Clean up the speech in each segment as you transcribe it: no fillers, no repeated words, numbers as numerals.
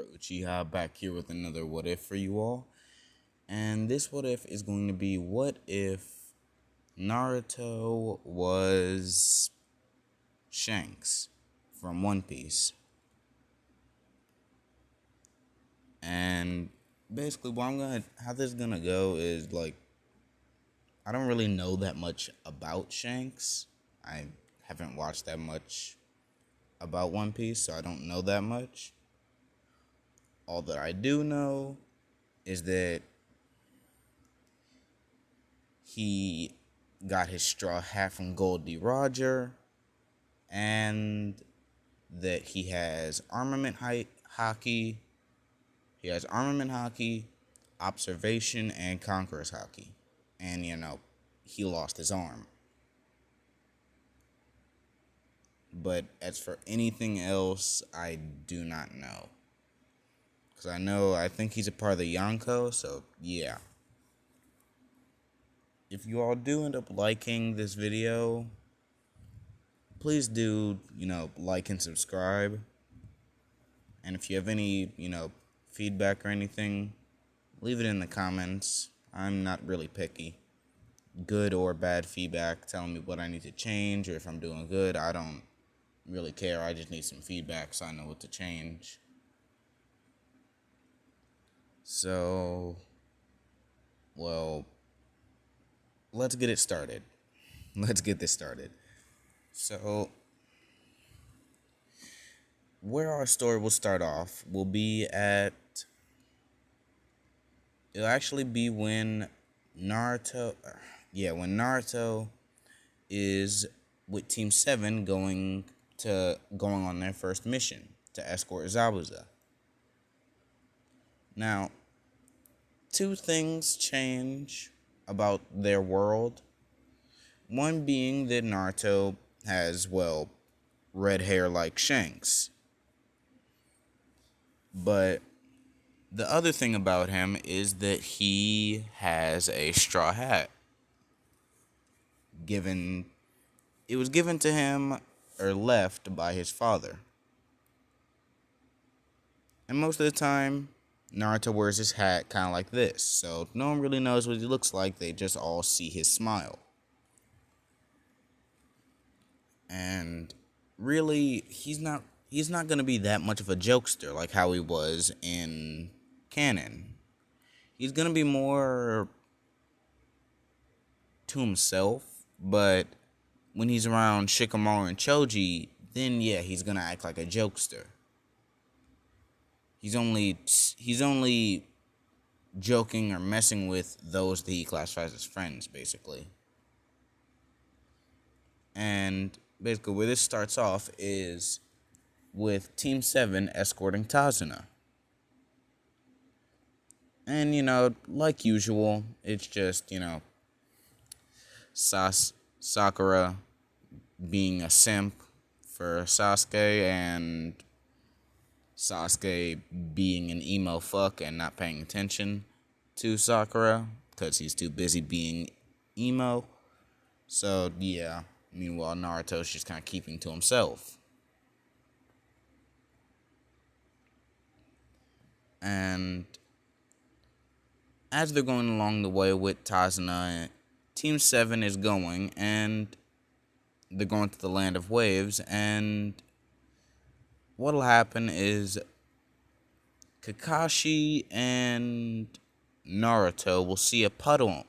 your Uchiha back here with another what if for you all. And this what if is going to be, what if Naruto was Shanks from One Piece? And basically how this is gonna go is like, I don't really know that much about Shanks. I haven't watched that much about One Piece, so I don't know that much. All that I do know is that he got his straw hat from Goldie Roger, and that he has hockey. He has armament hockey, observation, and conqueror's hockey. And, he lost his arm. But as for anything else, I do not know. Because I think he's a part of the Yonko, so yeah. If you all do end up liking this video, please do, like and subscribe. And if you have any, feedback or anything, leave it in the comments. I'm not really picky. Good or bad feedback telling me what I need to change, or if I'm doing good, I don't really care. I just need some feedback so I know what to change. So, well, let's get it started. Let's get this started. So, where our story will start off will be it'll actually be when Naruto is with Team 7 going on their first mission to escort Zabuza. Now, two things change about their world. One being that Naruto has, red hair like Shanks. But the other thing about him is that he has a straw hat. It was given to him or left by his father. And most of the time, Naruto wears his hat kind of like this, so no one really knows what he looks like. They just all see his smile. And really, he's not going to be that much of a jokester like how he was in canon. He's going to be more to himself, but when he's around Shikamaru and Choji, then yeah, he's going to act like a jokester. He's only joking or messing with those that he classifies as friends, basically. And basically where this starts off is with Team 7 escorting Tazuna. And, like usual, it's just, Sakura being a simp for Sasuke, and Sasuke being an emo fuck and not paying attention to Sakura because he's too busy being emo. So, yeah. Meanwhile, Naruto's just kind of keeping to himself. And as they're going along the way with Tazuna, Team 7 is going, and they're going to the Land of Waves, and what'll happen is Kakashi and Naruto will see a puddle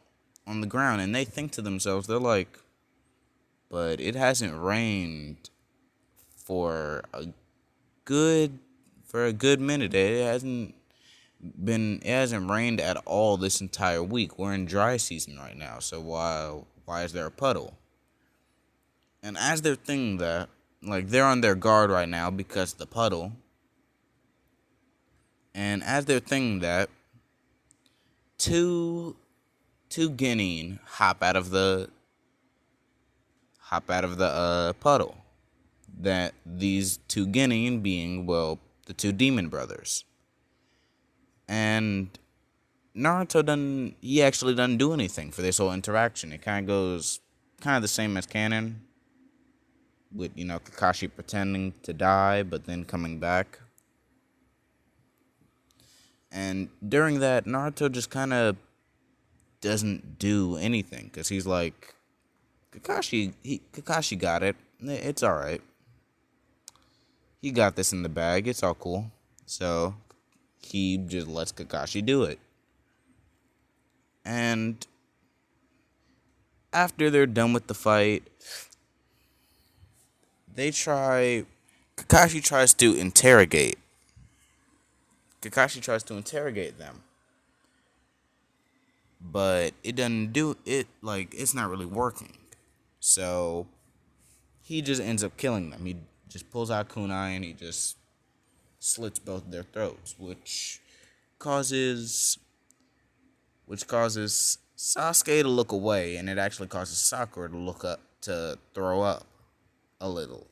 on the ground, and they think to themselves, they're like, but it hasn't rained for a good minute. It hasn't rained at all this entire week. We're in dry season right now, so why is there a puddle? And as they're thinking that, they're on their guard right now because of the puddle. And as they're thinking that, two Genin hop out of the puddle. That these two Genin being, the two demon brothers. And Naruto actually doesn't do anything for this whole interaction. It kind of goes the same as canon, with, Kakashi pretending to die, but then coming back. And during that, Naruto just kind of doesn't do anything because he's like, Kakashi got it. It's all right. He got this in the bag. It's all cool. So he just lets Kakashi do it. And after they're done with the fight, Kakashi tries to interrogate. Kakashi tries to interrogate them. But it doesn't do it, like, it's not really working. So he just ends up killing them. He just pulls out kunai and he just slits both their throats, causes Sasuke to look away, and it actually causes Sakura to look up, to throw up a little.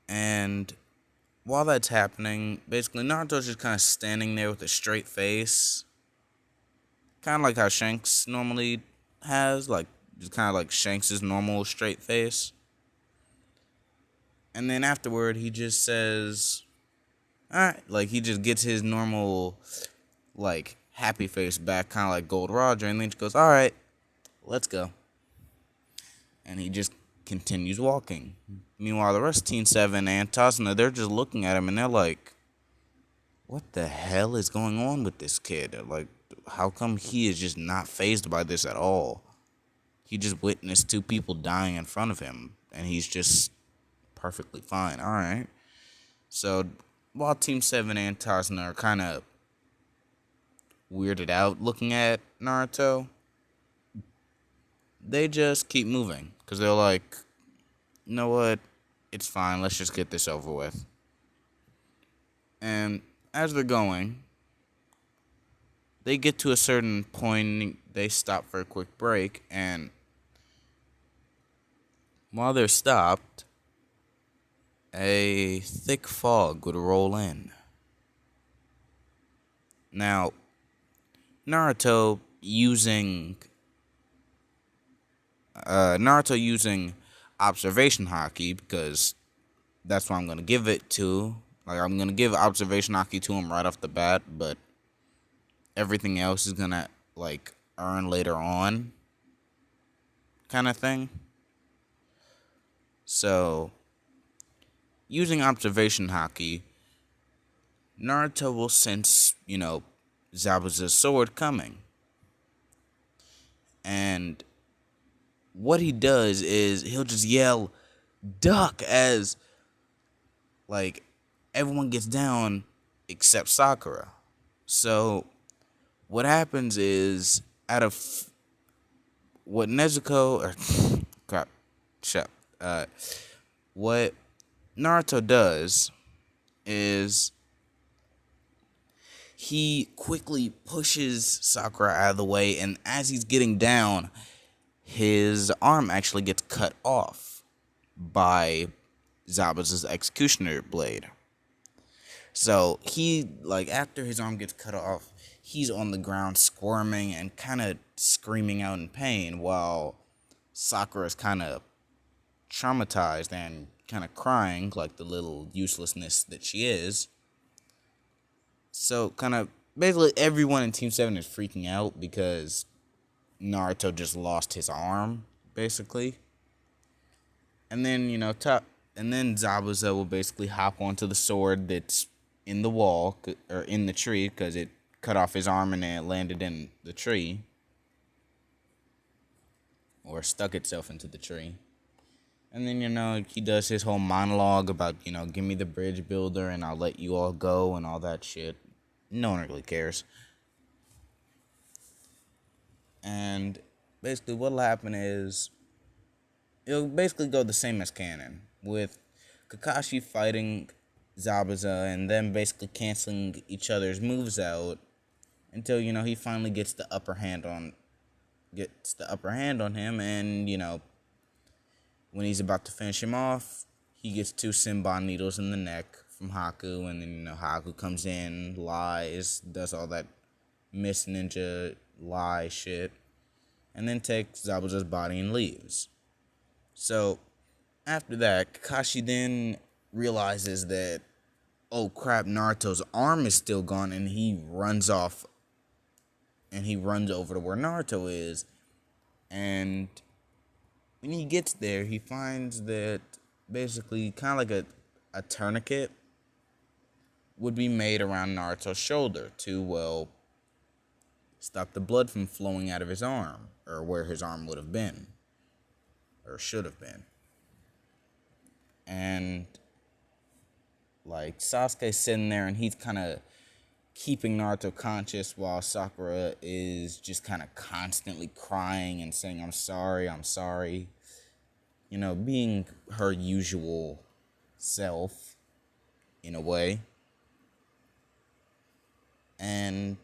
And while that's happening, basically Naruto's just kind of standing there with a straight face, kind of like how Shanks normally has, like just kind of like Shanks' normal straight face. And then afterward, he just says, alright, like he just gets his normal, like, happy face back, kind of like Gold Roger, and then he goes, alright, let's go. And he just continues walking. Meanwhile, the rest of Team 7 and Tasuna, they're just looking at him and they're like, what the hell is going on with this kid? Like, how come he is just not fazed by this at all? He just witnessed 2 people dying in front of him, and he's just perfectly fine. Alright. So, while Team 7 and Tasuna are kind of weirded out looking at Naruto, they just keep moving. Because they're like, you know what? It's fine. Let's just get this over with. And as they're going, they get to a certain point. They stop for a quick break. And while they're stopped, a thick fog would roll in. Now, Naruto using observation haki, because that's what I'm going to give it to. Like, I'm going to give observation haki to him right off the bat, but everything else is going to, like, earn later on, kind of thing. So, using observation haki, Naruto will sense, Zabuza's sword coming. And what he does is he'll just yell, duck, as, like, everyone gets down except Sakura. So, what happens is, out of what Nezuko, or, crap, shut what Naruto does is he quickly pushes Sakura out of the way, and as he's getting down, his arm actually gets cut off by Zabuza's executioner blade. So he, like, after his arm gets cut off, he's on the ground squirming and kind of screaming out in pain, while Sakura's kind of traumatized and kind of crying like the little uselessness that she is. So kind of basically everyone in Team 7 is freaking out because Naruto just lost his arm, basically. And then, and then Zabuza will basically hop onto the sword that's in the wall, or in the tree, because it cut off his arm and then it landed in the tree. Or stuck itself into the tree. And then, he does his whole monologue about, give me the bridge builder and I'll let you all go and all that shit. No one really cares. And basically what'll happen is, it'll basically go the same as canon, with Kakashi fighting Zabuza and them basically canceling each other's moves out until, he finally gets the upper hand on him, and, when he's about to finish him off, he gets 2 Senbon needles in the neck from Haku, and then, Haku comes in, lies, does all that Miss Ninja lie shit, and then takes Zabuza's body and leaves. So, after that, Kakashi then realizes that oh crap, Naruto's arm is still gone, and he runs off and he runs over to where Naruto is. And when he gets there, he finds that basically kind of like a tourniquet would be made around Naruto's shoulder to, well, stop the blood from flowing out of his arm, or where his arm would have been, or should have been. And like Sasuke's sitting there and he's kind of keeping Naruto conscious while Sakura is just kind of constantly crying and saying, I'm sorry, I'm sorry. You know, being her usual self in a way. And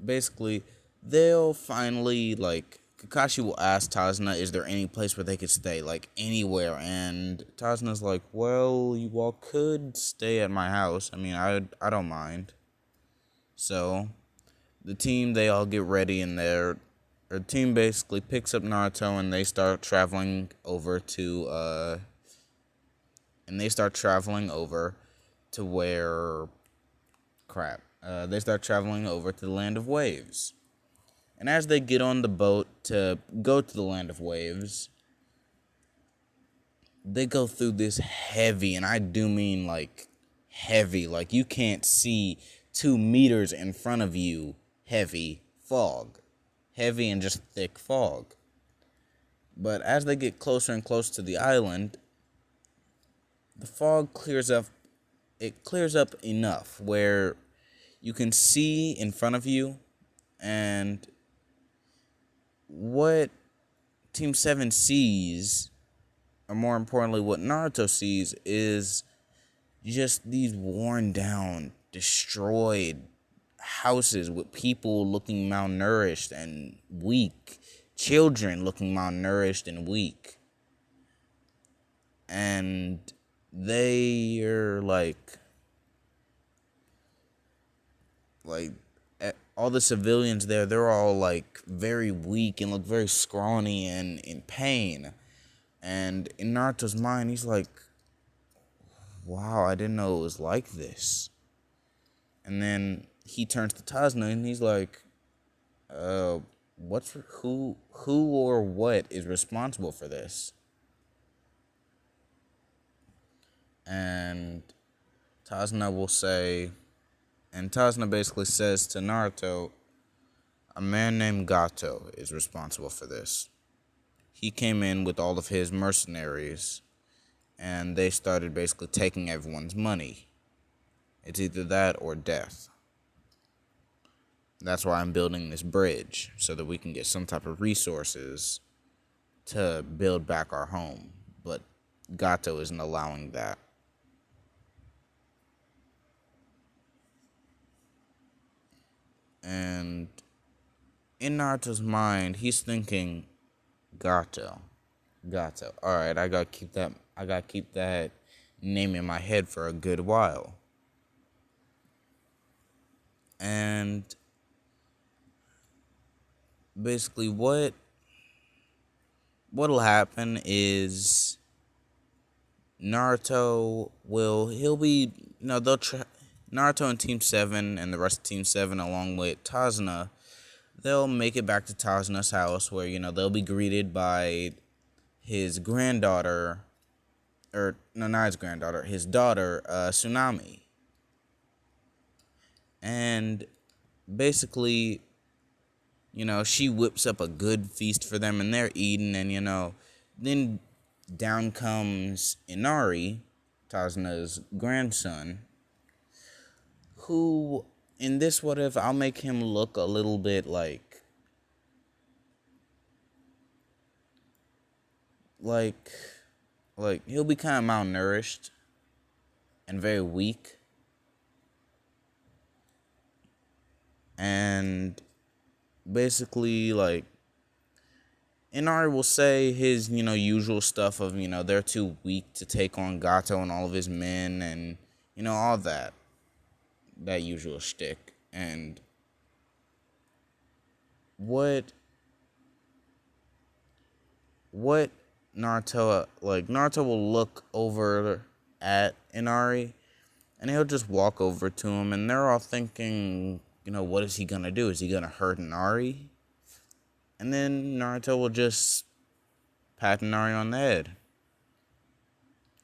basically, they'll finally, like, Kakashi will ask Tazuna, is there any place where they could stay? Like, anywhere. And Tazuna's like, well, you all could stay at my house. I mean, I don't mind. So, the team, they all get ready, and their team basically picks up Naruto, and they start traveling over to, where, crap. They start traveling over to the Land of Waves. And as they get on the boat to go to the Land of Waves, they go through this heavy, and I do mean like heavy, like you can't see 2 meters in front of you, heavy fog. Heavy and just thick fog. But as they get closer and closer to the island, the fog clears up. It clears up enough where you can see in front of you, and what Team 7 sees, or more importantly, what Naruto sees, is just these worn down, destroyed houses with people looking malnourished and weak, children looking malnourished and weak. And they are like all the civilians there, they're all like very weak and look very scrawny and in pain. And in Naruto's mind, he's like, wow, I didn't know it was like this. And then he turns to Tazuna and he's like, who or what is responsible for this? And Tazuna will say, and Tazuna basically says to Naruto, a man named Gato is responsible for this. He came in with all of his mercenaries, and they started basically taking everyone's money. It's either that or death. That's why I'm building this bridge, so that we can get some type of resources to build back our home. But Gato isn't allowing that. And in Naruto's mind, he's thinking, Gato. Alright, I gotta keep that name in my head for a good while. And basically what'll happen is Naruto Naruto and Team 7 and the rest of Team 7 along with Tazuna, they'll make it back to Tazuna's house where, they'll be greeted by his granddaughter, or no, not his granddaughter, his daughter, Tsunami. And basically, she whips up a good feast for them and they're eating, and, then down comes Inari, Tazuna's grandson, who, in this what if, I'll make him look a little bit like he'll be kind of malnourished and very weak. And basically, Inari will say his, usual stuff of, they're too weak to take on Gato and all of his men and, all that usual shtick. And what Naruto will look over at Inari, and he'll just walk over to him, and they're all thinking, what is he gonna do? Is he gonna hurt Inari? And then Naruto will just pat Inari on the head.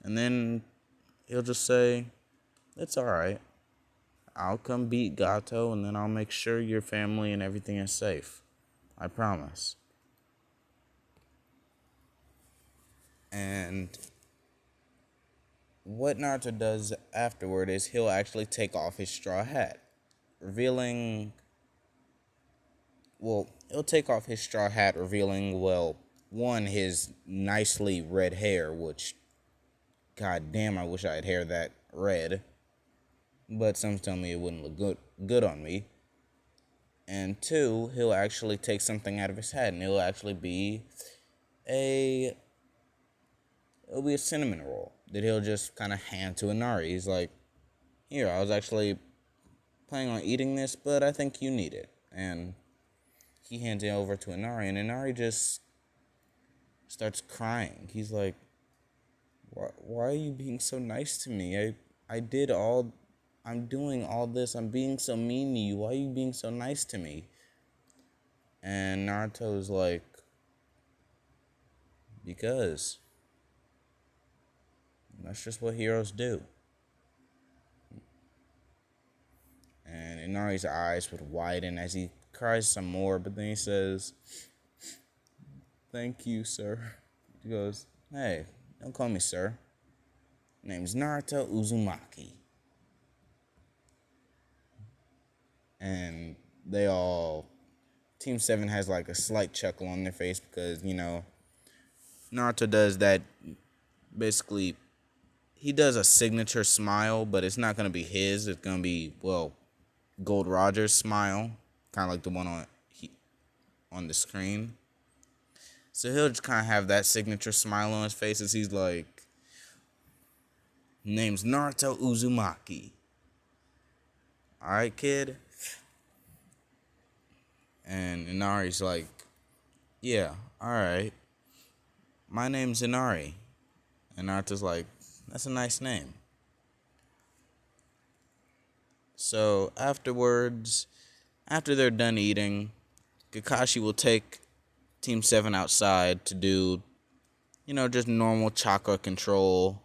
And then he'll just say, it's alright. I'll come beat Gato, and then I'll make sure your family and everything is safe. I promise. And what Naruto does afterward is he'll actually take off his straw hat, revealing... Well, he'll take off his straw hat, revealing, one, his nicely red hair, which, god damn, I wish I had hair that red. But some tell me it wouldn't look good on me. And two, he'll actually take something out of his head, and it'll actually be a cinnamon roll that he'll just kind of hand to Inari. He's like, here, I was actually planning on eating this, but I think you need it. And he hands it over to Inari, and Inari just starts crying. He's like, why are you being so nice to me? I'm doing all this. I'm being so mean to you. Why are you being so nice to me? And Naruto's like, because that's just what heroes do. And Inari's eyes would widen as he cries some more, but then he says, thank you, sir. He goes, hey, don't call me sir. My name's Naruto Uzumaki. And Team 7 has like a slight chuckle on their face because, Naruto does that, basically, he does a signature smile, but it's not going to be his. It's going to be, Gold Roger's smile, kind of like the one on the screen. So he'll just kind of have that signature smile on his face as he's like, name's Naruto Uzumaki. Alright, kid? And Inari's like, yeah, alright. My name's Inari. And Naruto's like, that's a nice name. So afterwards, after they're done eating, Kakashi will take Team 7 outside to do, just normal chakra control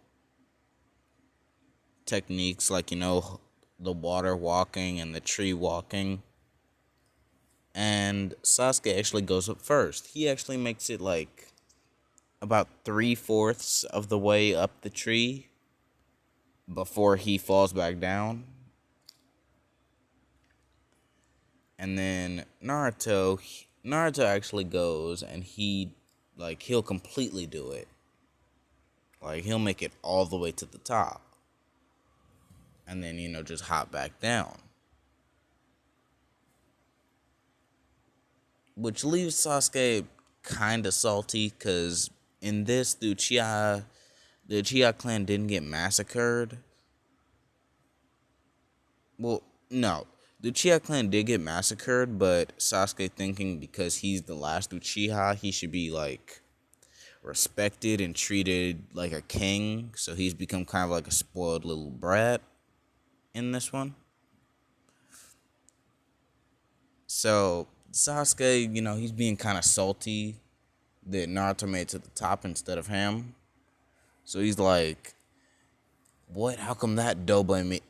techniques like, the water walking and the tree walking. And Sasuke actually goes up first. He actually makes it like about 3/4 of the way up the tree before he falls back down. And then Naruto actually goes and he'll completely do it. Like, he'll make it all the way to the top. And then, just hop back down. Which leaves Sasuke kind of salty, because in this, the Uchiha clan didn't get massacred. Well, no. The Uchiha clan did get massacred, but Sasuke thinking because he's the last Uchiha, he should be, respected and treated like a king. So he's become kind of like a spoiled little brat in this one. So Sasuke, he's being kind of salty that Naruto made it to the top instead of him. So he's like, what? How come that Dobe made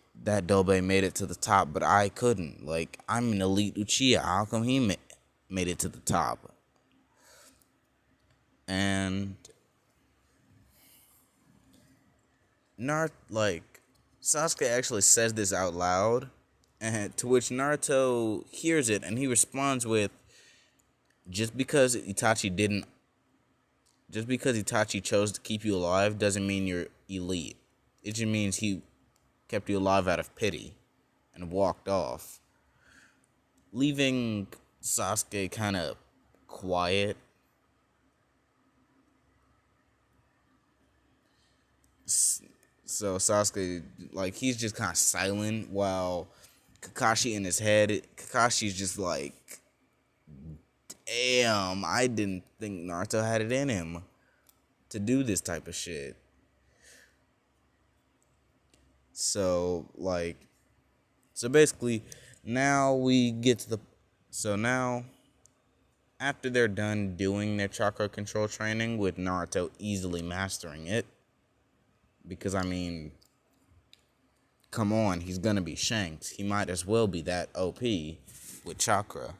it to the top, but I couldn't? Like, I'm an elite Uchiha. How come he made it to the top? And Sasuke actually says this out loud, and to which Naruto hears it, and he responds with, just because Itachi chose to keep you alive doesn't mean you're elite. It just means he kept you alive out of pity and walked off, leaving Sasuke kind of quiet. So Sasuke, he's just kind of silent while Kakashi's just like, damn, I didn't think Naruto had it in him. to do this type of shit. So like, so basically, now we get to the, so now after they're done doing their chakra control training with Naruto easily mastering it, because I mean, come on, he's gonna be Shanks. He might as well be that OP with chakra.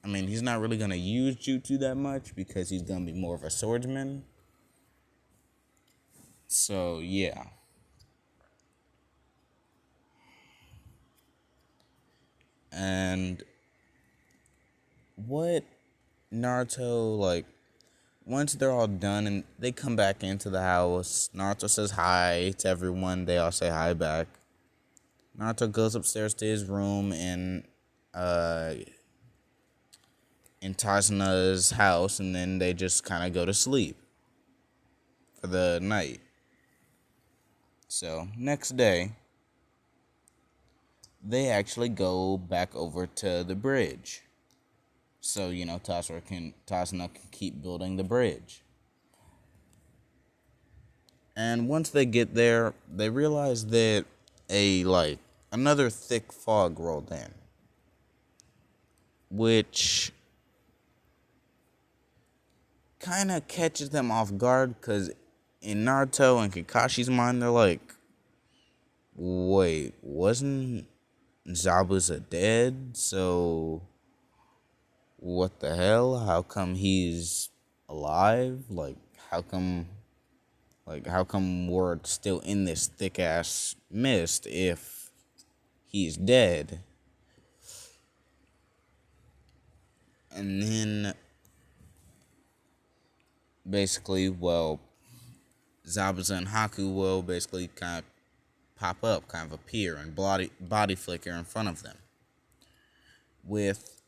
I mean, he's not really gonna use jutsu that much because he's gonna be more of a swordsman. So yeah. And what Naruto, like, once they're all done and they come back into the house, Naruto says hi to everyone. They all say hi back. Naruto goes upstairs to his room uh in Tasuna's house, and then they just kind of go to sleep for the night. So next day, they actually go back over to the bridge. So, you know, Tasuna can keep building the bridge. And once they get there, they realize that another thick fog rolled in, which kind of catches them off guard because in Naruto and Kakashi's mind, they're like, wait, wasn't Zabuza dead? So what the hell? How come he's alive? How come we're still in this thick ass mist if he's dead? And then basically, well, Zabuza and Haku will basically kind of pop up, kind of appear and body flicker in front of them, with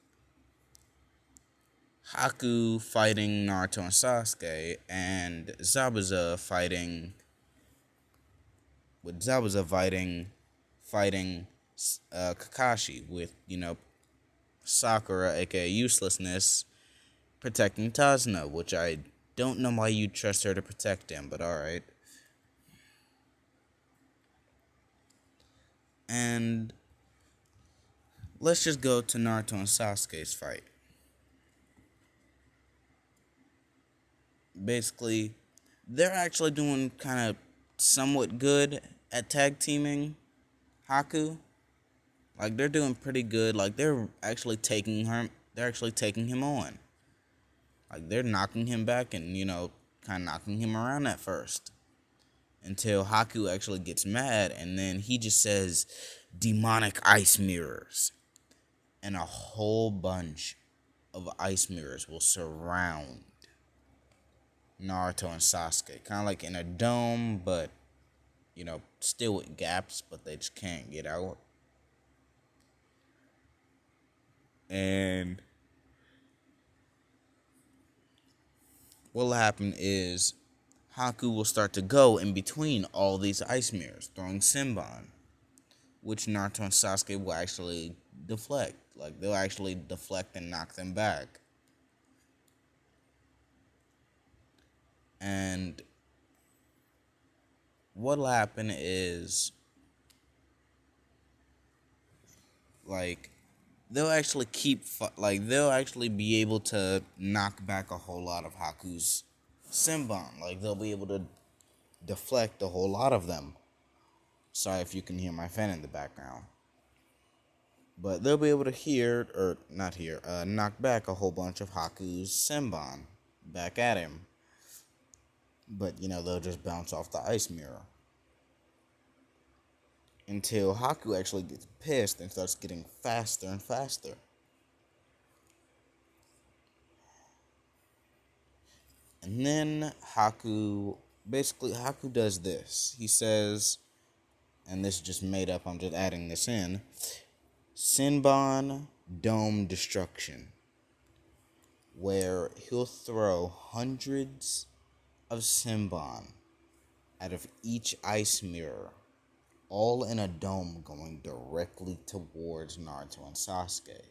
Haku fighting Naruto and Sasuke, and Zabuza fighting Kakashi, with, you know, Sakura, aka Uselessness, protecting Tazuna, which I don't know why you trust her to protect him, but alright. And let's just go to Naruto and Sasuke's fight. Basically, they're actually doing kind of somewhat good at tag teaming Haku. Like, they're doing pretty good. Like, they're actually taking him on. Like, they're knocking him back and, you know, kind of knocking him around at first, until Haku actually gets mad, and then he just says, demonic ice mirrors. And a whole bunch of ice mirrors will surround Naruto and Sasuke. Kind of like in a dome, but, you know, still with gaps, but they just can't get out. And what'll happen is Haku will start to go in between all these ice mirrors, throwing Senbon, which Naruto and Sasuke will actually deflect. Like, they'll actually deflect and knock them back. And what'll happen is, like, they'll actually they'll actually be able to knock back a whole lot of Haku's Senbon. Like, they'll be able to deflect a whole lot of them. Sorry if you can hear my fan in the background. But they'll be able to knock back a whole bunch of Haku's Senbon back at him. But, you know, they'll just bounce off the ice mirror. Until Haku actually gets pissed and starts getting faster and faster. And then Haku does this. He says, and this is just made up, I'm just adding this in, Senbon Dome Destruction, where he'll throw hundreds of Senbon out of each ice mirror, all in a dome going directly towards Naruto and Sasuke.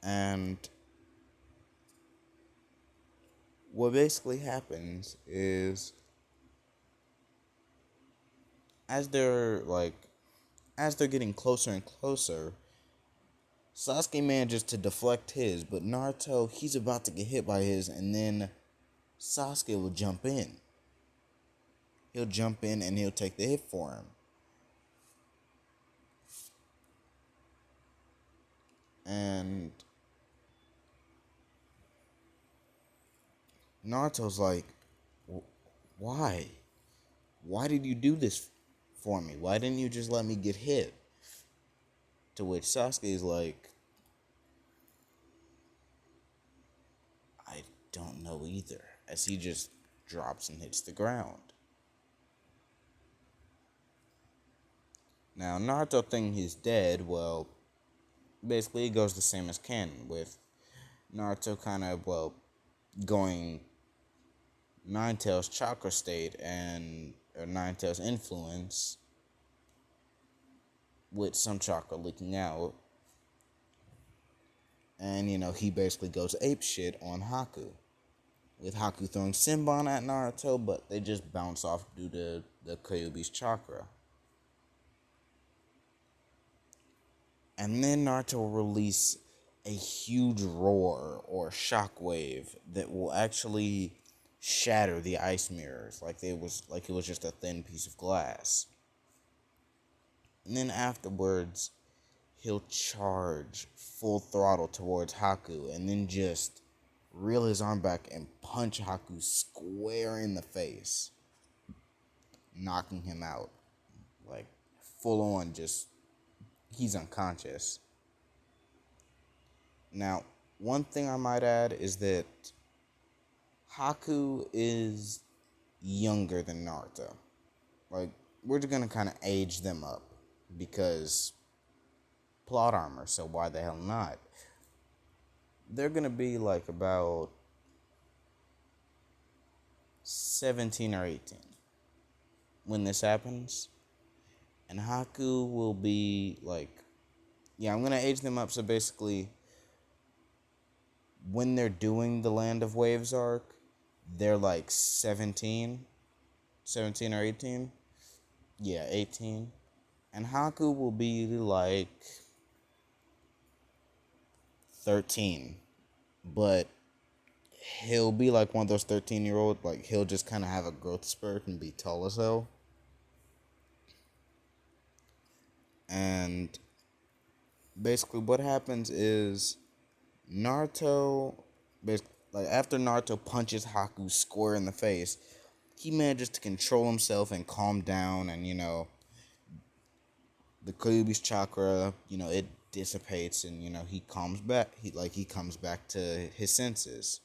And what basically happens is as they're like as they're getting closer and closer, Sasuke manages to deflect his, but Naruto, he's about to get hit by his, and then Sasuke will jump in. He'll jump in and he'll take the hit for him. And Naruto's like, why? Why did you do this for me? Why didn't you just let me get hit? To which Sasuke's like, I don't know either, as he just drops and hits the ground. Now, Naruto thinking he's dead, well, basically it goes the same as canon, with Naruto kind of, well, going Nine Tails chakra state and or Nine Tails influence with some chakra leaking out. And, he basically goes ape shit on Haku. With Haku throwing Senbon at Naruto, but they just bounce off due to the Kyuubi's chakra. And then Naruto will release a huge roar or shockwave that will actually shatter the ice mirrors like it was just a thin piece of glass. And then afterwards, he'll charge full throttle towards Haku and then just reel his arm back and punch Haku square in the face, knocking him out. Like, full on, just, he's unconscious. Now, one thing I might add is that Haku is younger than Naruto. Like, we're just gonna kind of age them up because plot armor, so why the hell not? They're gonna be like about 17 or 18 when this happens. And Haku will be like, yeah, I'm gonna age them up, so basically when they're doing the Land of Waves arc, they're like 17 or 18. Yeah, 18. And Haku will be like 13. But he'll be like one of those 13-year-old, like he'll just kind of have a growth spurt and be tall as hell. And basically what happens is Naruto, like after Naruto punches Haku square in the face, he manages to control himself and calm down, and the Kyuubi's chakra, it dissipates, and he calms back. He comes back to his senses,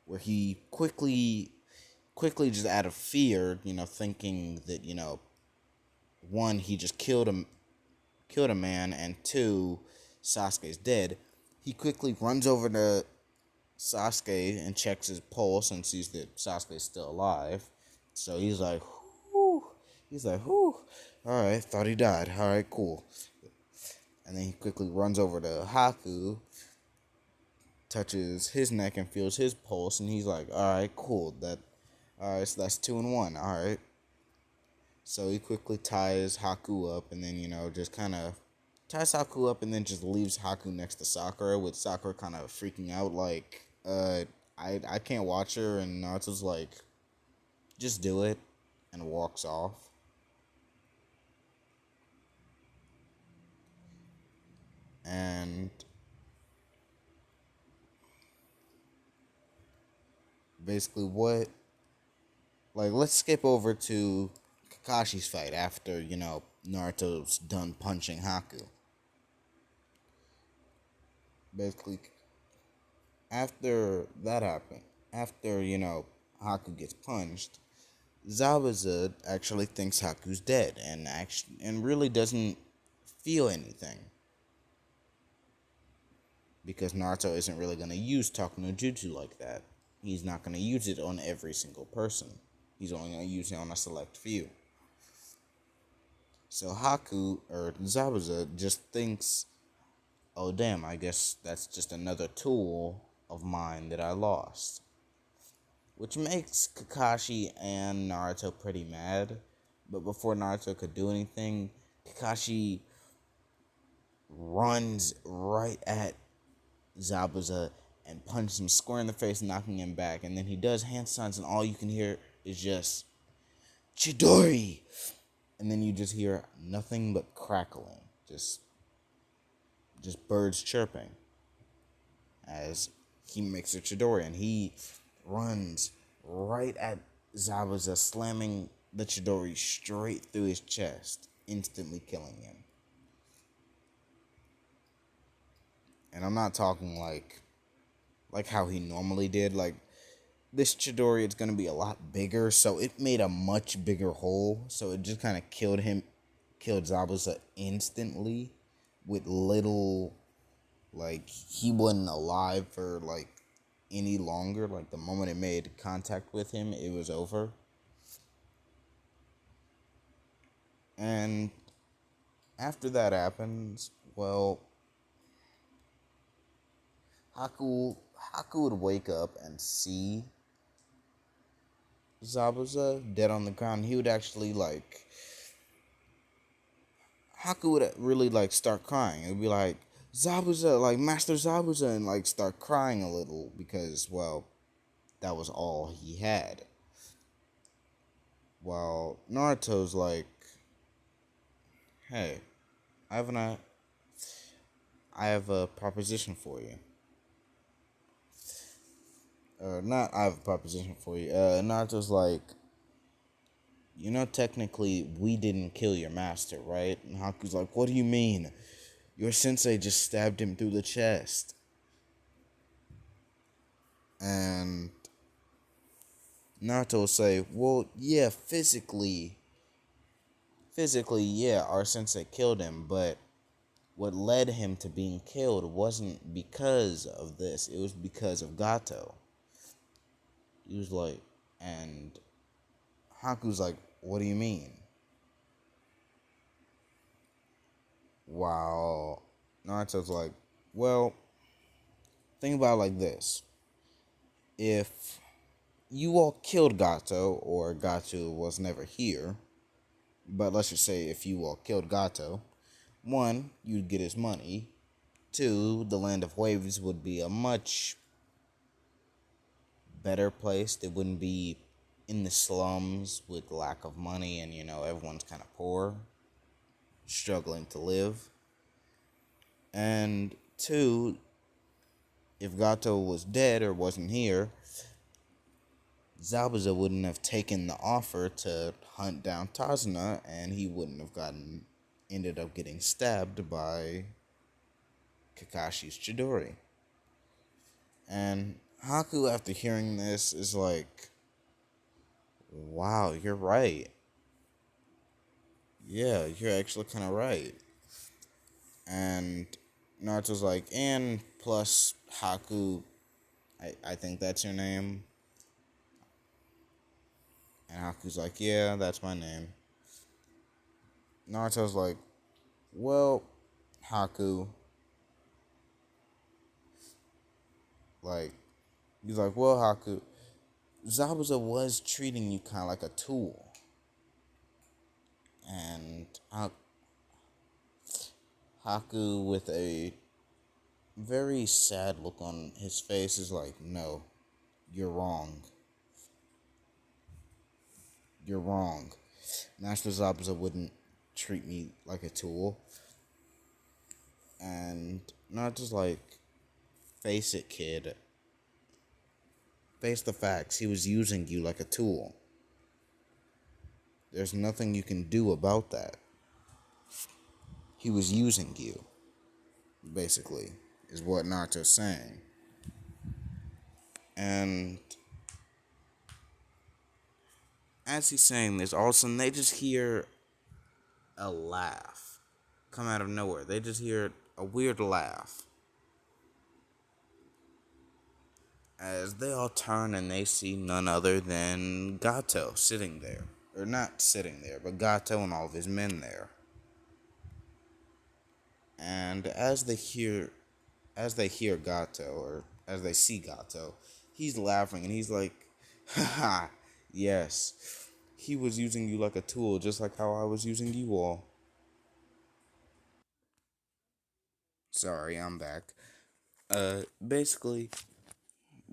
where he quickly just out of fear, thinking that one, he just killed a man, and two, Sasuke's dead. He quickly runs over to Sasuke and checks his pulse and sees that Sasuke's still alive. So he's like, whew. Alright, thought he died. Alright, cool. And then he quickly runs over to Haku, touches his neck and feels his pulse, and he's like, alright, cool. Alright, so that's 2 and 1. Alright. So he quickly ties Haku up, and then, just kind of ties Haku up and then just leaves Haku next to Sakura, with Sakura kind of freaking out like, I can't watch her, and Naruto's like, just do it, and walks off. And basically let's skip over to Kakashi's fight after, Naruto's done punching Haku. Basically, after that happened, after, Haku gets punched, Zabuza actually thinks Haku's dead and really doesn't feel anything. Because Naruto isn't really going to use Taku no Jutsu like that. He's not going to use it on every single person. He's only going to use it on a select few. So Haku, or Zabuza, just thinks, oh damn, I guess that's just another tool of mine that I lost. which makes Kakashi and Naruto pretty mad. But before Naruto could do anything, Kakashi runs right at Zabuza and punches him square in the face, knocking him back. And then he does hand signs, and all you can hear is just Chidori. And then you just hear nothing but crackling, just birds chirping as he makes a Chidori, and he runs right at Zabuza, slamming the Chidori straight through his chest, instantly killing him. And I'm not talking like how he normally did. Like, this Chidori, it's gonna be a lot bigger, so it made a much bigger hole. So it just kind of killed Zabuza instantly with little, like, he wasn't alive for like any longer. Like, the moment it made contact with him, it was over. And after that happens, well, Haku would wake up and see Zabuza dead on the ground. He would actually Haku would really start crying. It would be like, Zabuza, like Master Zabuza, and start crying a little because, well, that was all he had. While Naruto's like, hey, I have I have a proposition for you. Not I have a proposition for you. Naruto's like, technically we didn't kill your master, right? And Haku's like, what do you mean? Your sensei just stabbed him through the chest. And Naruto will say, well, yeah, physically, yeah, our sensei killed him, but what led him to being killed wasn't because of this. It was because of Gato. He was like, and Haku's like, what do you mean? While Naruto's like, well, think about it like this. If you all killed Gato, or Gato was never here, but let's just say if you all killed Gato, one, you'd get his money. Two, the land of waves would be a much better place. It wouldn't be in the slums with lack of money and, everyone's kind of poor, struggling to live. And two, if Gato was dead or wasn't here, Zabuza wouldn't have taken the offer to hunt down Tazuna, and he wouldn't have ended up getting stabbed by Kakashi's Chidori. And Haku, after hearing this, is like, wow, you're right. Yeah, you're actually kind of right. And Naruto's like, and plus Haku, I think that's your name. And Haku's like, yeah, that's my name. Naruto's like, well, Haku, like, he's like, well, Haku, Zabuza was treating you kind of like a tool. And Haku, with a very sad look on his face, is like, no, you're wrong. You're wrong. Master Zabuza wouldn't treat me like a tool. And not just like, face it, kid. Face the facts. He was using you like a tool. There's nothing you can do about that. He was using you, basically, is what Naruto's saying. And as he's saying this, all of a sudden they just hear a laugh come out of nowhere. They just hear a weird laugh. As they all turn and they see none other than Gato sitting there. Or not sitting there, but Gato and all of his men there. And as they hear Gato, or as they see Gato, he's laughing and he's like, Haha, yes. He was using you like a tool, just like how I was using you all. Sorry, I'm back. Basically,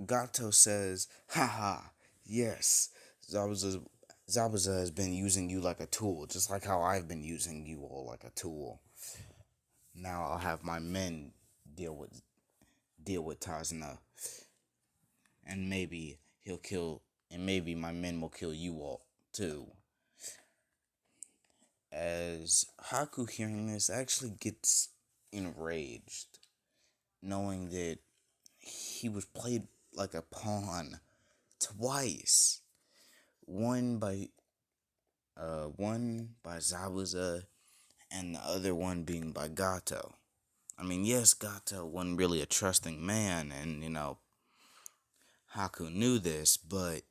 Gato says, haha, yes. Zabuza, Zabuza has been using you like a tool, just like how I've been using you all like a tool. Now I'll have my men deal with deal with Tazna, and maybe he'll kill, and maybe my men will kill you all too. As Haku hearing this actually gets enraged, knowing that he was played like a pawn twice. One by one by Zabuza and the other one being by Gato. I mean, yes, Gato wasn't really a trusting man, and Haku knew this, but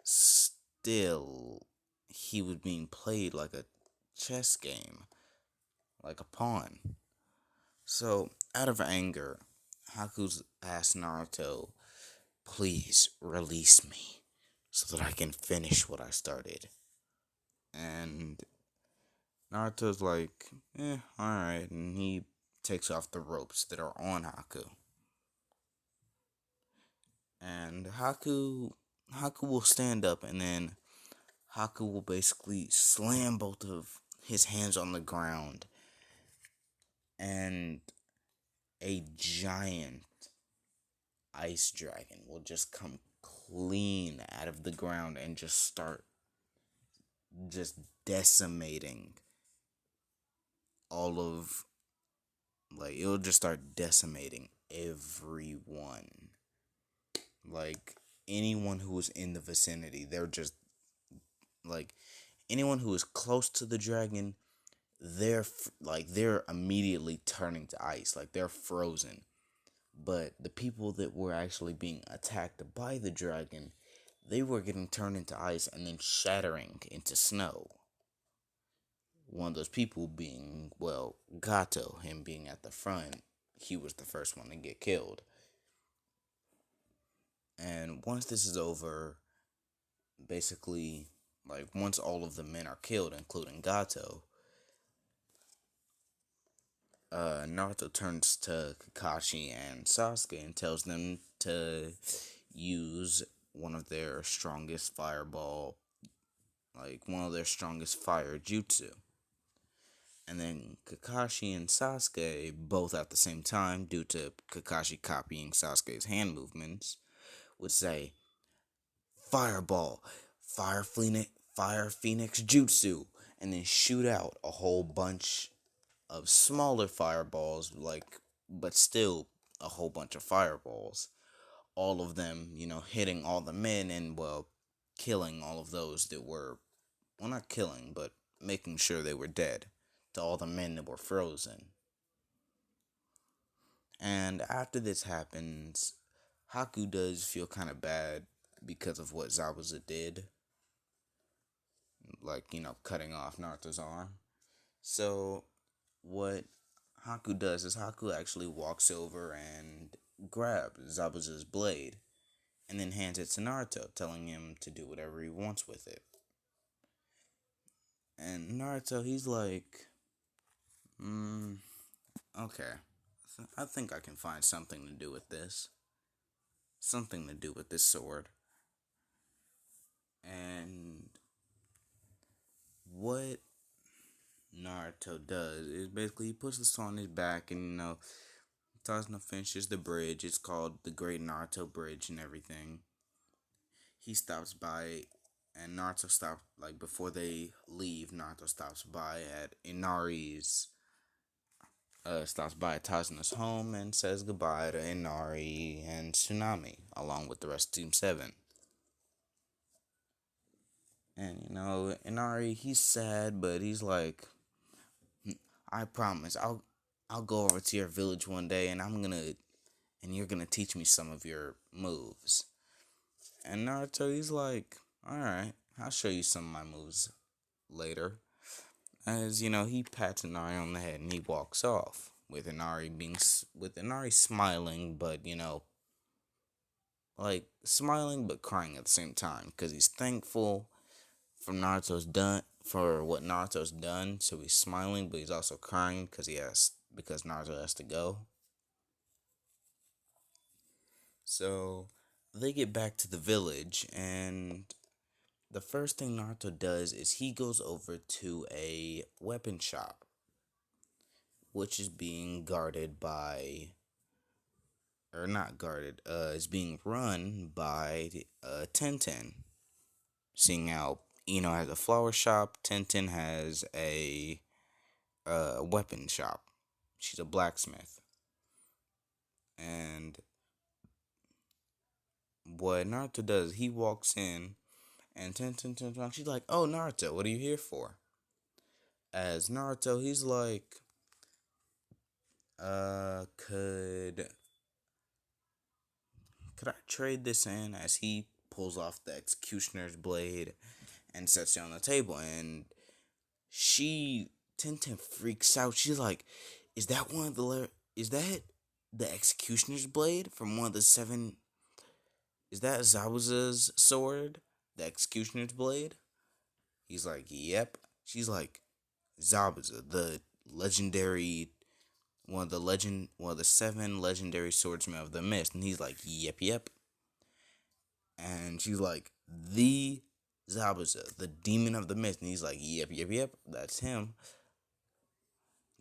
still, he was being played like a chess game, like a pawn. So, out of anger, Haku's asked Naruto, please release me so that I can finish what I started. And Naruto's like, alright. And he takes off the ropes that are on Haku. And Haku will stand up, and then Haku will basically slam both of his hands on the ground, and a giant ice dragon will just come clean out of the ground and just start just decimating all of, like, it'll just start decimating everyone. Like, anyone who is in the vicinity, they're just, like, anyone who is close to the dragon, they're immediately turning to ice, like they're frozen. But the people that were actually being attacked by the dragon, they were getting turned into ice and then shattering into snow. One of those people being, well, Gato, him being at the front, he was the first one to get killed. And once this is over, basically, like, once all of the men are killed, including Gato, Naruto turns to Kakashi and Sasuke and tells them to use one of their strongest fireball, like one of their strongest fire jutsu. And then Kakashi and Sasuke, both at the same time, due to Kakashi copying Sasuke's hand movements, would say, Fireball, Fire Phoenix Jutsu, and then shoot out a whole bunch of smaller fireballs, like, but still a whole bunch of fireballs. All of them, hitting all the men and, well, killing all of those that were, well, not killing, but making sure they were dead to all the men that were frozen. And after this happens, Haku does feel kind of bad because of what Zabuza did, like, cutting off Naruto's arm. So, what Haku does is Haku actually walks over and grabs Zabuza's blade and then hands it to Naruto, telling him to do whatever he wants with it. And Naruto, he's like, okay, I think I can find something to do with this. Something to do with this sword. And what Naruto does is basically he puts this on his back, and Tazna finishes the bridge. It's called the Great Naruto Bridge and everything. He stops by, and Naruto stops, like, before they leave, Naruto stops by at stops by at Tazuna's home and says goodbye to Inari and Tsunami, along with the rest of Team 7. And, Inari, he's sad, but he's like, I promise, I'll go over to your village one day, and you're gonna teach me some of your moves. And Naruto, he's like, alright, I'll show you some of my moves later. As, he pats Inari on the head and he walks off, with Inari smiling, but, like smiling but crying at the same time because he's thankful for what Naruto's done. So he's smiling, but he's also crying because Naruto has to go. So they get back to the village, and the first thing Naruto does is he goes over to a weapon shop, which is being guarded by, or not guarded, is being run by Tenten. Seeing how Ino has a flower shop, Tenten has a weapon shop. She's a blacksmith. And what Naruto does, he walks in, and Tenten turns around. She's like, "Oh, Naruto, what are you here for?" As Naruto, he's like, uh, could could I trade this in?" As he pulls off the executioner's blade and sets it on the table, and she Tenten freaks out. She's like, "Is that one of the is that the executioner's blade from one of the seven? Is that Zabuza's sword? The executioner's blade?" He's like, "Yep." She's like, "Zabuza, the legendary one of the seven legendary swordsmen of the mist." And he's like, "Yep, yep." And she's like, "The Zabuza, the demon of the mist." And he's like, "Yep, yep, yep, that's him.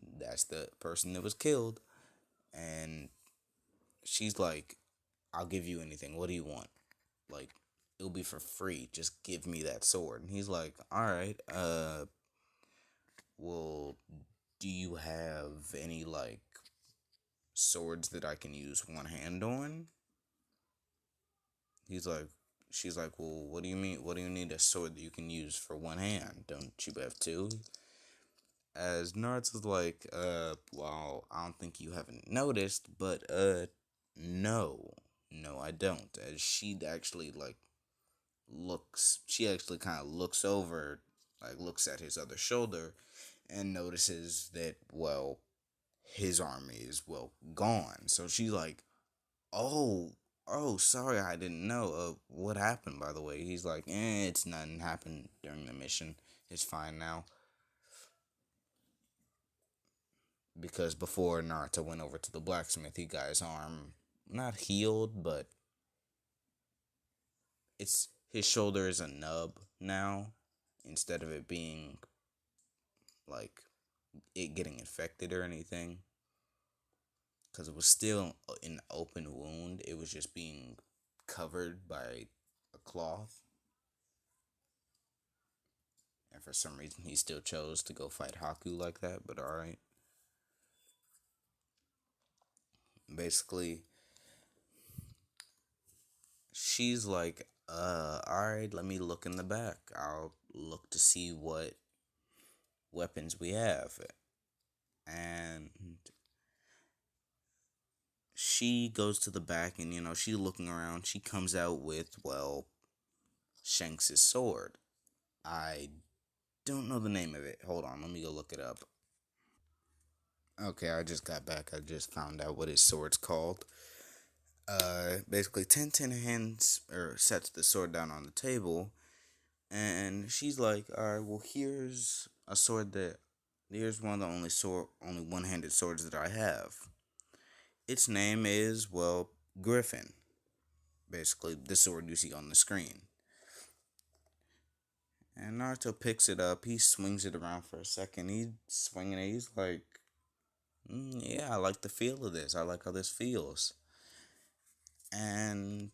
That's the person that was killed." And she's like, "I'll give you anything. What do you want? Like, it'll be for free. Just give me that sword." And he's like, "All right. Well, do you have any like swords that I can use one hand on?" He's like, she's like, "Well, what do you mean? What do you need a sword that you can use for one hand? Don't you have two?" As Naruto's like, well, I don't think you haven't noticed, but, no. No, I don't." As she actually kind of looks over, like, looks at his other shoulder and notices that, well, his army is, well, gone. So she's like, "Oh, oh, sorry, I didn't know. What happened, by the way?" He's like, "It's nothing happened during the mission. It's fine now." Because before Naruto went over to the blacksmith, he got his arm not healed, but it's his shoulder is a nub now instead of it being like it getting infected or anything. Because it was still an open wound, it was just being covered by a cloth. And for some reason, he still chose to go fight Haku like that, but alright. Basically, she's like, alright, let me look in the back. I'll look to see what weapons we have. And she goes to the back and, she's looking around. She comes out with, well, Shanks' sword. I don't know the name of it. Hold on, let me go look it up. Okay, I just got back. I just found out what his sword's called. Basically, Tintin hands or sets the sword down on the table, and she's like, "All right, well, here's one of the only one-handed swords that I have. Its name is, well, Griffin. Basically, the sword you see on the screen." And Naruto picks it up. He swings it around for a second. He's swinging it. He's like, "Yeah, I like the feel of this. I like how this feels." And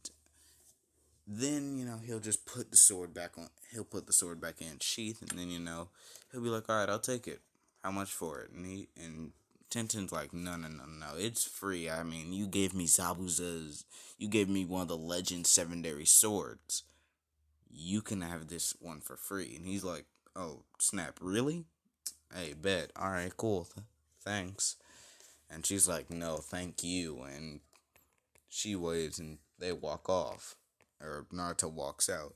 then, he'll just put the sword back on. He'll put the sword back in its sheath, and then, he'll be like, "All right, I'll take it. How much for it?" And Tenten's like, "No, no, no, no. It's free. I mean, you gave me one of the legend secondary swords. You can have this one for free." And he's like, "Oh, snap, really? Hey, bet. All right, cool. Thanks." And she's like, "No, thank you." And she waves and they walk off. Or Naruto walks out.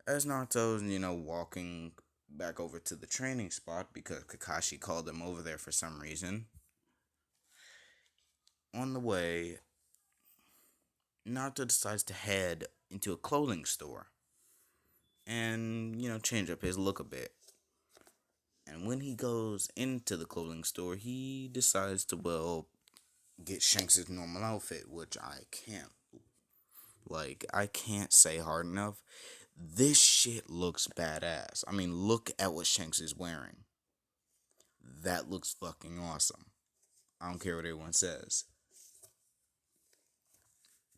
As Naruto's, walking back over to the training spot because Kakashi called him over there for some reason. On the way, Naruto decides to head into a clothing store and, change up his look a bit. And when he goes into the clothing store, he decides to, well, get Shanks' normal outfit, which I can't say hard enough. This shit looks badass. I mean, look at what Shanks is wearing. That looks fucking awesome. I don't care what anyone says.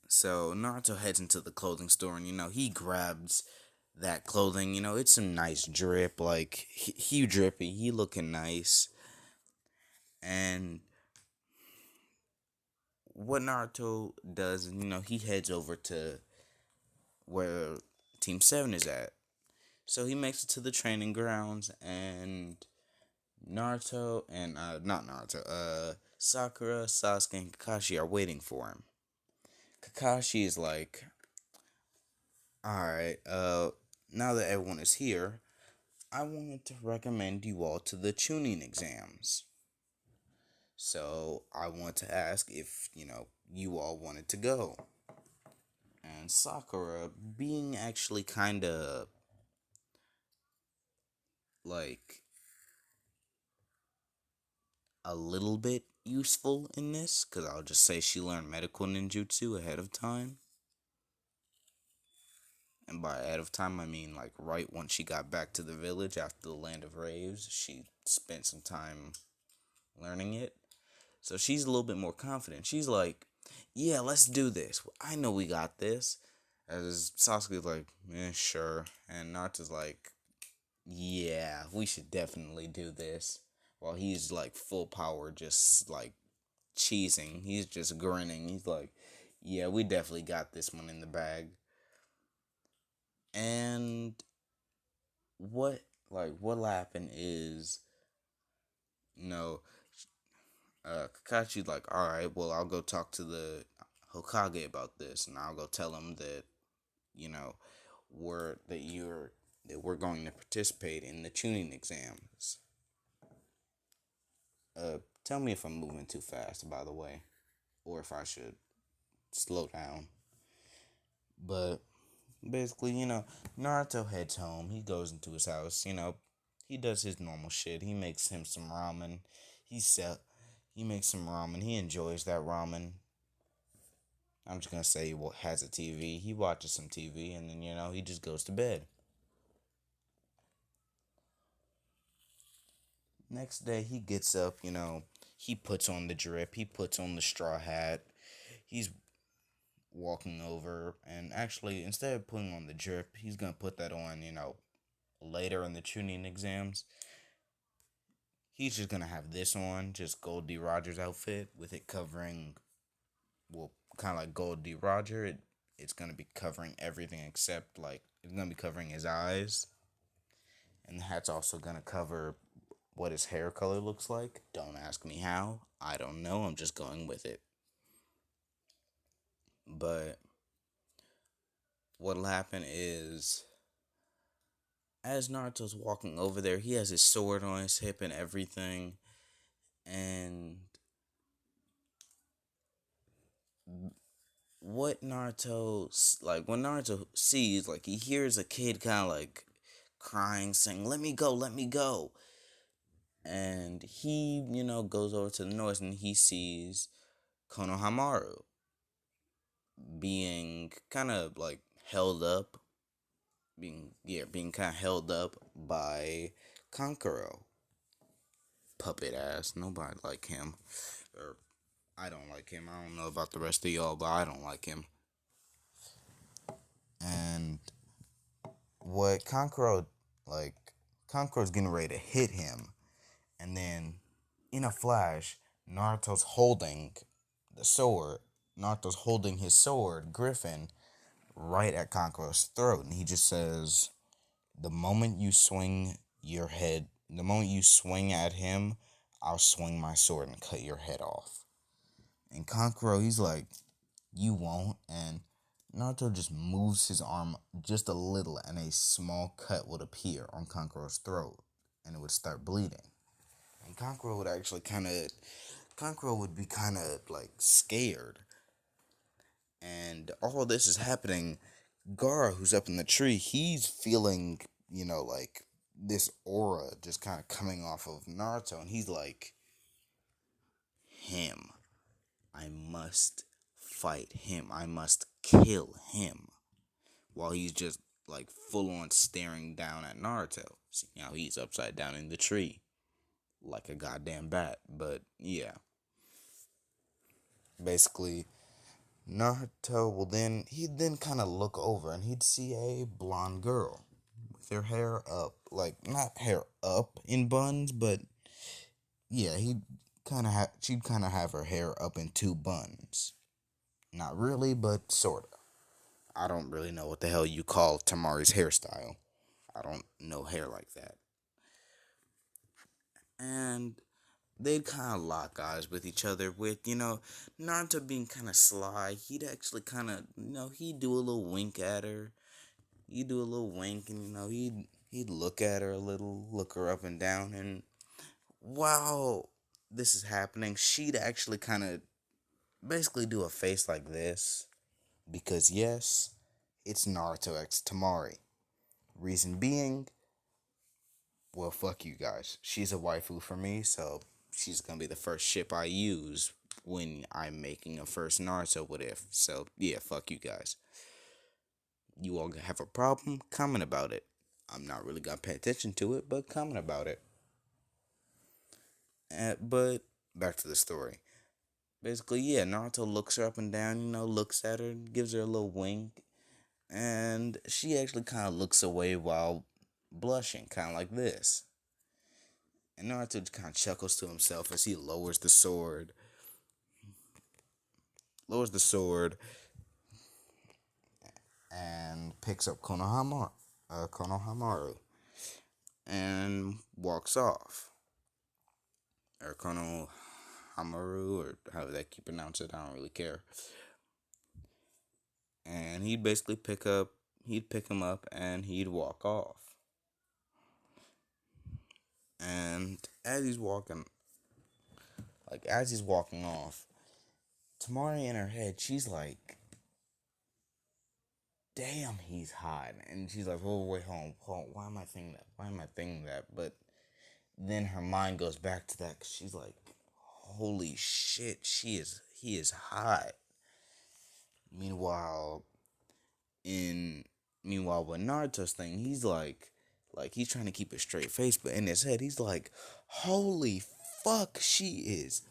So Naruto heads into the clothing store and, he grabs that clothing. It's some nice drip. Like, he drippy. He looking nice. And what Naruto does, he heads over to where Team 7 is at. So he makes it to the training grounds, and Naruto and, not Naruto, Sakura, Sasuke, and Kakashi are waiting for him. Kakashi is like, alright, now that everyone is here, I wanted to recommend you all to the tuning exams. So I want to ask if, you all wanted to go. And Sakura, being actually kind of like a little bit useful in this, because I'll just say she learned medical ninjutsu ahead of time. And by ahead of time, I mean like right once she got back to the village after the Land of Raves, she spent some time learning it. So she's a little bit more confident. She's like, yeah, let's do this. I know we got this. As Sasuke's like, sure. And Naruto's like, yeah, we should definitely do this. While he's like full power, just like cheesing. He's just grinning. He's like, yeah, we definitely got this one in the bag. And what'll happen is, you know, Kakachi's like, alright, well, I'll go talk to the Hokage about this, and I'll go tell him that, you know, we're going to participate in the tuning exams. Tell me if I'm moving too fast, by the way, or if I should slow down. But basically, Naruto heads home. He goes into his house. He does his normal shit. He makes him some ramen. He sell. He makes some ramen. He enjoys that ramen. I'm just gonna say he has a TV. He watches some TV, and then he just goes to bed. Next day he gets up. He puts on the drip. He puts on the straw hat. He's walking over, and actually, instead of putting on the drip, he's gonna put that on. Later in the tuning exams. He's just gonna have this on, just Gold D. Rogers outfit with it covering, well, kind of like Gold D. Roger. It's gonna be covering everything except like it's gonna be covering his eyes, and the hat's also gonna cover what his hair color looks like. Don't ask me how. I don't know. I'm just going with it. But what'll happen is, as Naruto's walking over there, he has his sword on his hip and everything, and when Naruto sees, like, he hears a kid kind of like crying, saying, let me go. And he, goes over to the north and he sees Konohamaru being kind of like held up, being kind of held up by Kankuro. Puppet ass. Nobody like him. Or, I don't like him. I don't know about the rest of y'all, but I don't like him. And what Kankuro's getting ready to hit him, and then in a flash, Naruto's holding the sword. Naruto's holding his sword, Griffin, right at Kankuro's throat, and he just says, "The moment you swing the moment you swing at him, I'll swing my sword and cut your head off." And Kankuro, he's like, "You won't," and Naruto just moves his arm just a little, and a small cut would appear on Kankuro's throat, and it would start bleeding. And Kankuro would be kind of like scared. And all of this is happening. Gara, who's up in the tree, he's feeling, like this aura just kind of coming off of Naruto. And he's like, him. I must fight him. I must kill him. While he's just like full on staring down at Naruto. See how he's upside down in the tree. Like a goddamn bat. But yeah. Basically, Naruto he'd then kind of look over and he'd see a blonde girl with her hair up, like not hair up in buns, but yeah, she'd kind of have her hair up in two buns. Not really, but sorta. I don't really know what the hell you call Tamari's hairstyle. I don't know hair like that. And they'd kind of lock eyes with each other with, Naruto being kind of sly. He'd actually kind of, he'd do a little wink at her. He'd do a little wink and, he'd look at her a little, look her up and down. And while this is happening, she'd actually kind of basically do a face like this. Because yes, it's Naruto X Tamari. Reason being, well, fuck you guys. She's a waifu for me, so she's gonna be the first ship I use when I'm making a first Naruto what if. So, yeah, fuck you guys. You all have a problem? Comment about it. I'm not really gonna pay attention to it, but comment about it. But, back to the story. Basically, yeah, Naruto looks her up and down, looks at her, gives her a little wink, and she actually kind of looks away while blushing, kind of like this. And Naruto kind of chuckles to himself as he lowers the sword, and picks up Konohamaru, and walks off. Or Konohamaru, or however they keep pronounce it, I don't really care. And he'd pick him up, and he'd walk off. And as he's walking off, Tamari in her head, she's like, damn, he's hot. And she's like, oh, wait, hold on, why am I thinking that? Why am I thinking that? But then her mind goes back to that, 'cause she's like, holy shit, he is hot. Meanwhile, in, meanwhile, with Naruto's thing, he's trying to keep a straight face, but in his head, he's like, holy fuck, she is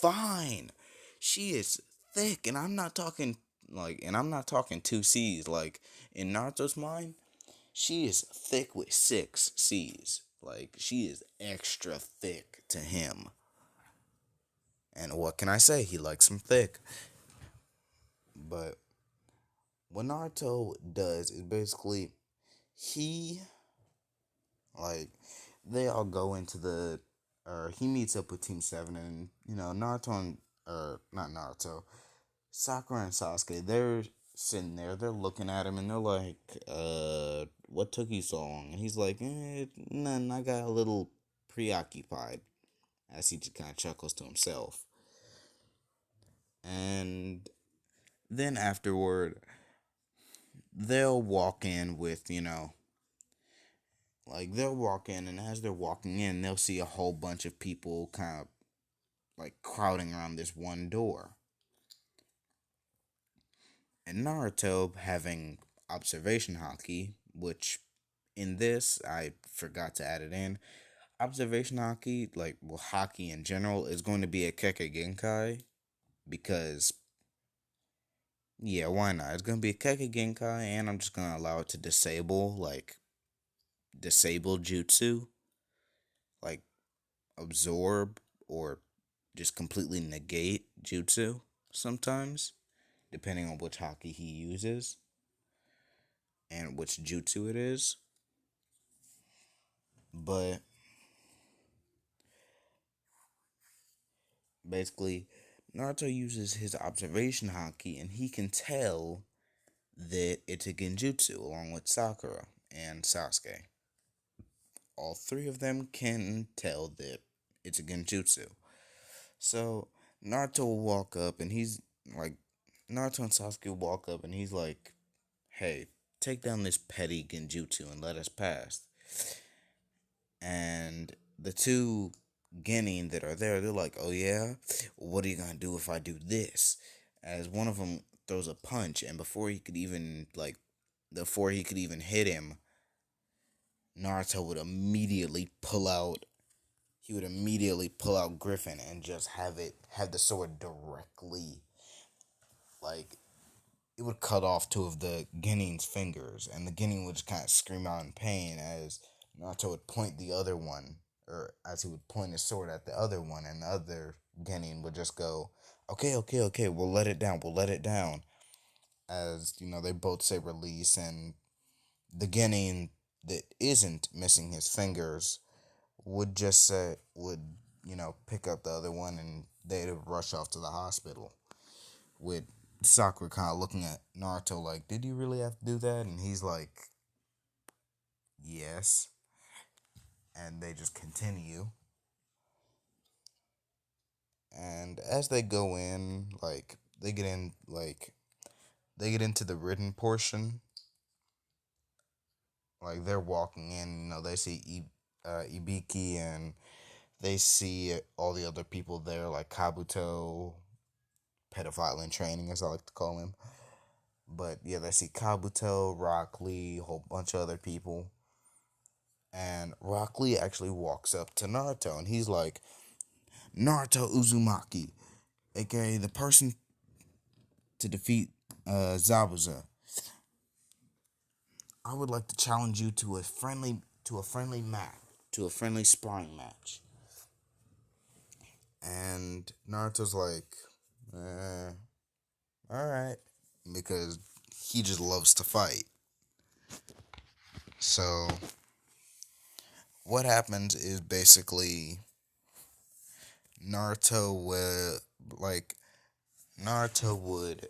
fine. She is thick, and I'm not talking two C's. Like, in Naruto's mind, she is thick with six C's. Like, she is extra thick to him. And what can I say? He likes them thick. But what Naruto does is basically, he, like, they all go into he meets up with Team 7, and, Naruto and, not Naruto, Sakura and Sasuke, they're sitting there, they're looking at him, and they're like, what took you so long? And he's like, none, I got a little preoccupied, as he just kind of chuckles to himself. And then afterward, they'll walk in with, they'll walk in, and as they're walking in, they'll see a whole bunch of people kind of, like, crowding around this one door. And Naruto having observation hockey, which in this, I forgot to add it in. Observation hockey, like, well, hockey in general, is going to be a Kekkei Genkai, because, yeah, why not? It's going to be a Kekkei Genkai, and I'm just going to allow it to disable jutsu, like, absorb, or just completely negate jutsu sometimes, depending on which hockey he uses, and which jutsu it is. But basically, Naruto uses his observation haki, and he can tell that it's a genjutsu along with Sakura and Sasuke. All three of them can tell that it's a genjutsu. So Naruto will walk up, and he's like, Naruto and Sasuke walk up and he's like, hey, take down this petty genjutsu and let us pass. And the two genin that are there, they're like, oh yeah? What are you gonna do if I do this? As one of them throws a punch, and before he could even hit him, Naruto would immediately pull out. He would immediately pull out Griffin and just have the sword directly, like, it would cut off two of the Genin's fingers, and the Genin would just kind of scream out in pain as Naruto would point the other one, or as he would point his sword at the other one, and the other Genin would just go, okay, okay, okay, we'll let it down. As, they both say release, and the Genin that isn't missing his fingers would pick up the other one, and they'd rush off to the hospital with Sakura kind of looking at Naruto like, did you really have to do that? And he's like, yes. And they just continue. And as they go in, they get into the written portion. Like, they're walking in, they see Ibiki, and they see all the other people there, like Kabuto, pedophile in training, as I like to call him. But yeah, they see Kabuto, Rock Lee, a whole bunch of other people. And Rock Lee actually walks up to Naruto, and he's like, Naruto Uzumaki, aka the person to defeat Zabuza. I would like to challenge you to a friendly match, to a friendly sparring match. And Naruto's like, all right, because he just loves to fight. So what happens is basically Naruto would like Naruto would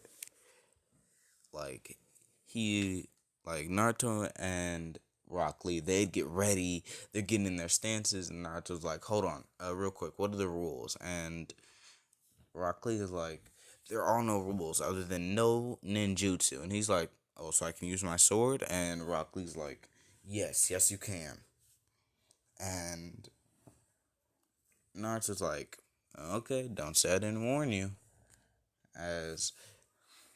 like he like Naruto and Rock Lee, they'd get ready, they're getting in their stances, and Naruto's like, hold on, real quick, what are the rules? And Rock Lee is like, there are no rules other than no ninjutsu. And he's like, oh, so I can use my sword? And Rock Lee's like, yes, you can. And Naruto's like, okay, don't say I didn't warn you. As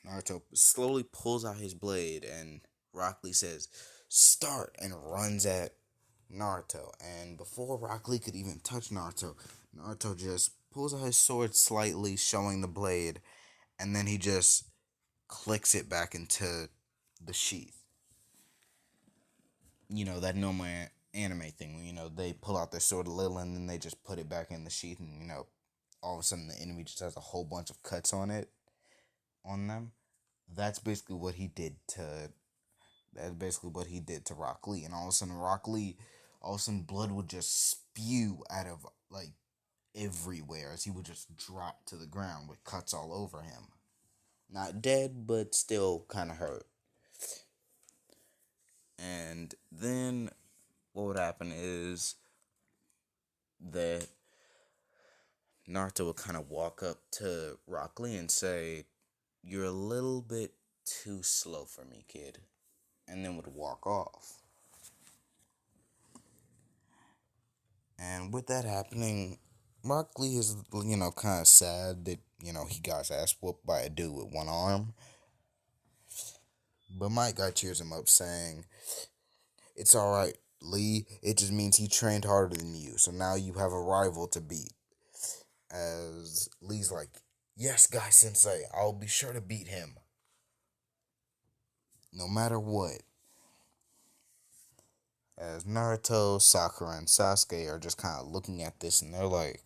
Naruto slowly pulls out his blade, and Rock Lee says, start, and runs at Naruto. And before Rock Lee could even touch Naruto, Naruto just pulls out his sword slightly, showing the blade, and then he just clicks it back into the sheath. That normal anime thing, they pull out their sword a little and then they just put it back in the sheath, and, all of a sudden the enemy just has a whole bunch of cuts on them. That's basically what he did to Rock Lee. And all of a sudden blood would just spew out of, like, everywhere, as he would just drop to the ground with cuts all over him. Not dead, but still kind of hurt. And then what would happen is that Naruto would kind of walk up to Rock Lee and say, you're a little bit too slow for me, kid. And then would walk off. And with that happening, Rock Lee is, kind of sad that, he got his ass whooped by a dude with one arm. But Mike Guy cheers him up, saying, it's alright, Lee. It just means he trained harder than you. So now you have a rival to beat. As Lee's like, yes, Guy Sensei, I'll be sure to beat him. No matter what. As Naruto, Sakura, and Sasuke are just kind of looking at this, and they're like,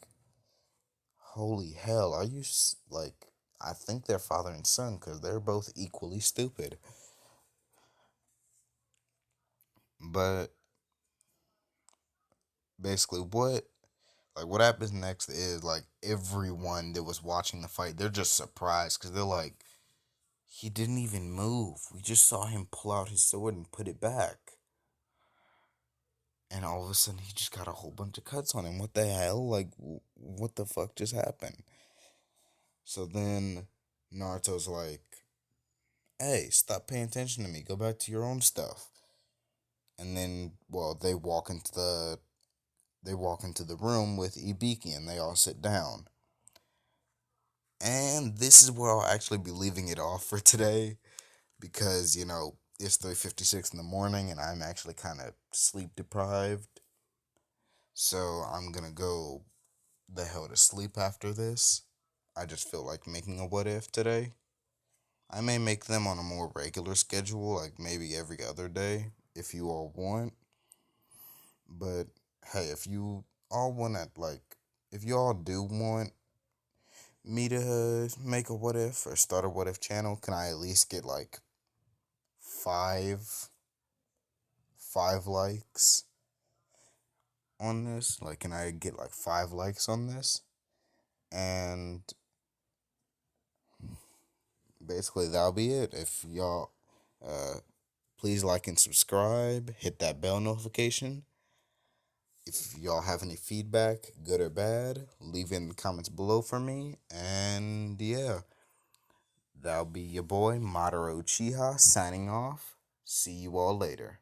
holy hell, are you, like, I think they're father and son, because they're both equally stupid. But basically what happens next is, like, everyone that was watching the fight, they're just surprised, because they're like, he didn't even move. We just saw him pull out his sword and put it back. And all of a sudden, he just got a whole bunch of cuts on him. What the hell? Like, what the fuck just happened? So then Naruto's like, "Hey, stop paying attention to me. Go back to your own stuff." And then, well, they walk into the room with Ibiki, and they all sit down. And this is where I'll actually be leaving it off for today because, it's 3:56 in the morning and I'm actually kind of sleep deprived. So I'm going to go the hell to sleep after this. I just feel like making a what if today. I may make them on a more regular schedule, like maybe every other day, if you all want. But hey, if you all want to, if you all do want me to make a what if or start a what if channel, can I at least get like five likes on this? Like, can I get like 5 likes on this? And basically, that'll be it. If y'all, please like and subscribe, hit that bell notification. If y'all have any feedback, good or bad, leave it in the comments below for me. And yeah, that'll be your boy, Madoru Chiha, signing off. See you all later.